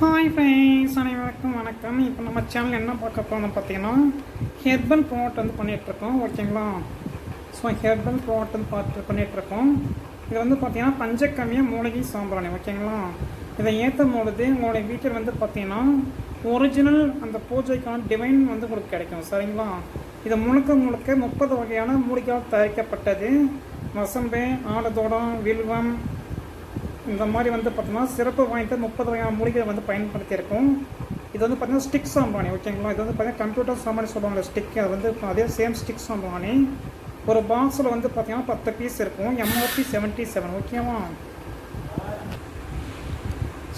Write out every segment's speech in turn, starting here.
Hi friends, அனைவருக்கும் வணக்கம். இப்போ நம்ம சேனல் என்ன பார்க்க போகிறோம்னு பார்த்தீங்கன்னா ஹெர்பல் ப்ராடக்ட் வந்து பண்ணிகிட்ருக்கோம். ஓகேங்களா? ஸோ ஹெர்பல் ப்ராடக்ட் வந்து பண்ணிகிட்ருக்கோம். இது வந்து பார்த்தீங்கன்னா பஞ்சகவ்ய மூலிகை சாம்பிராணி. ஓகேங்களா? இதை ஏற்றும் பொழுது உங்களுடைய வீட்டில் வந்து பார்த்தீங்கன்னா ஒரிஜினல் அந்த பூஜைக்கான டிவைன் வந்து உங்களுக்கு கிடைக்கும். சரிங்களா? இது முழுக்க 30 வகையான மூலிகையால் தயாரிக்கப்பட்டது. வசம்பு, ஆலதோடம், வில்வம், இந்த மாதிரி வந்து பார்த்தோம்னா சிறப்பு வாய்ந்த 30 வகையான மூலிகை வந்து பயன்படுத்தியிருக்கோம். இது வந்து பார்த்தீங்கன்னா ஸ்டிக் சாம்பிராணி. ஓகேங்களா? இது வந்து பார்த்தீங்கன்னா கம்ப்யூட்டர் சாம்பிராணி சொல்லுவாங்க ஸ்டிக். அது வந்து அதே சேம் ஸ்டிக் சாம்பிராணி. ஒரு பாக்ஸில் வந்து பார்த்தீங்கன்னா 10 பீஸ் இருக்கும். MRP 77. ஓகேவா?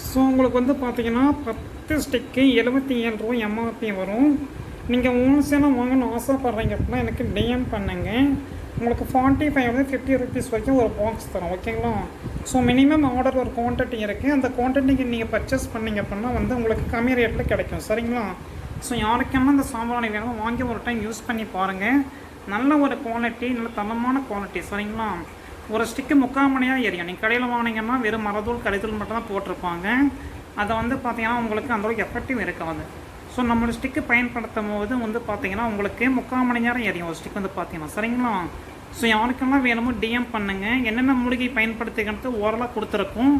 ஸோ உங்களுக்கு வந்து பார்த்தீங்கன்னா 10 ஸ்டிக்கு 77 ரூபா MRP வரும். நீங்கள் ஹோல்சேலாக வாங்கணும்னு ஆசைப்பட்றீங்க அப்படின்னா எனக்கு DM பண்ணுங்கள். உங்களுக்கு 45 50 ருபீஸ் வரைக்கும் ஒரு பாக்ஸ் தரும். ஓகேங்களா? ஸோ மினிமம் ஆர்டர் ஒரு குவான்டிட்டி இருக்குது. அந்த குவான்டிட்டிக்கு நீங்கள் பர்ச்சேஸ் பண்ணிங்க அப்படின்னா வந்து உங்களுக்கு கம்மி ரேட்டில் கிடைக்கும். சரிங்களா? ஸோ யாருக்கெல்லாம் இந்த சாம்பிராணி வேணும் வாங்கி ஒரு டைம் யூஸ் பண்ணி பாருங்கள். நல்ல ஒரு குவாலிட்டி, நல்ல தரமான குவாலிட்டி. சரிங்களா? ஒரு ஸ்டிக்கு 3/4 மணியாக எரியும். நீங்கள் கடையில் வாங்கினீங்கன்னா வெறும் மரத்தூள் கடைத்தூள் மட்டும் தான் போட்டிருப்பாங்க. அதை வந்து பார்த்தீங்கன்னா உங்களுக்கு அந்தளவுக்கு எஃபெக்டிவ் இருக்காது. ஸோ நம்மளோட ஸ்டிக்கு பயன்படுத்தும் போது வந்து பார்த்தீங்கன்னா உங்களுக்கு 3/4 மணி நேரம் எரியும் ஒரு ஸ்டிக் வந்து பார்த்தீங்கன்னா. சரிங்களா? ஸோ யாருக்கெல்லாம் வேணுமோ DM பண்ணுங்கள். என்னென்ன மூலிகை பயன்படுத்திக்கிறது ஓரலாக கொடுத்துருக்கோம்.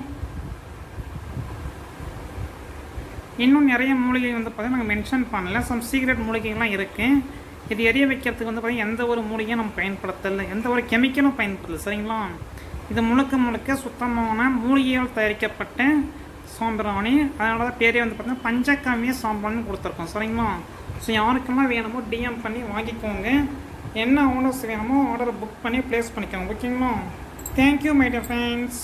இன்னும் நிறைய மூலிகை வந்து பார்த்தீங்கன்னா நாங்கள் மென்ஷன் பண்ணல. சம் சீக்ரெட் மூலிகைகள்லாம் இருக்குது. இது எரிய வைக்கிறதுக்கு வந்து பார்த்தீங்கன்னா எந்த ஒரு மூலிகையும் நம்ம பயன்படுத்தலை, எந்த ஒரு கெமிக்கலும் பயன்படுத்தலை. சரிங்களா? இது முழுக்க சுத்தமான மூலிகையால் தயாரிக்கப்பட்ட சாம்பிராணி. அதனால தான் பேரே வந்து பார்த்தீங்கன்னா பஞ்சகவ்ய சாம்பிராணின்னு கொடுத்துருக்கோம். சரிங்களா? ஸோ யாருக்கெல்லாம் வேணுமோ DM பண்ணி வாங்கிக்கோங்க. என்ன ஆர்டர்ஸ் வேணுமோ ஆர்டரை புக் பண்ணி ப்ளேஸ் பண்ணிக்கோங்க. ஓகேங்களா? Thank you my dear friends.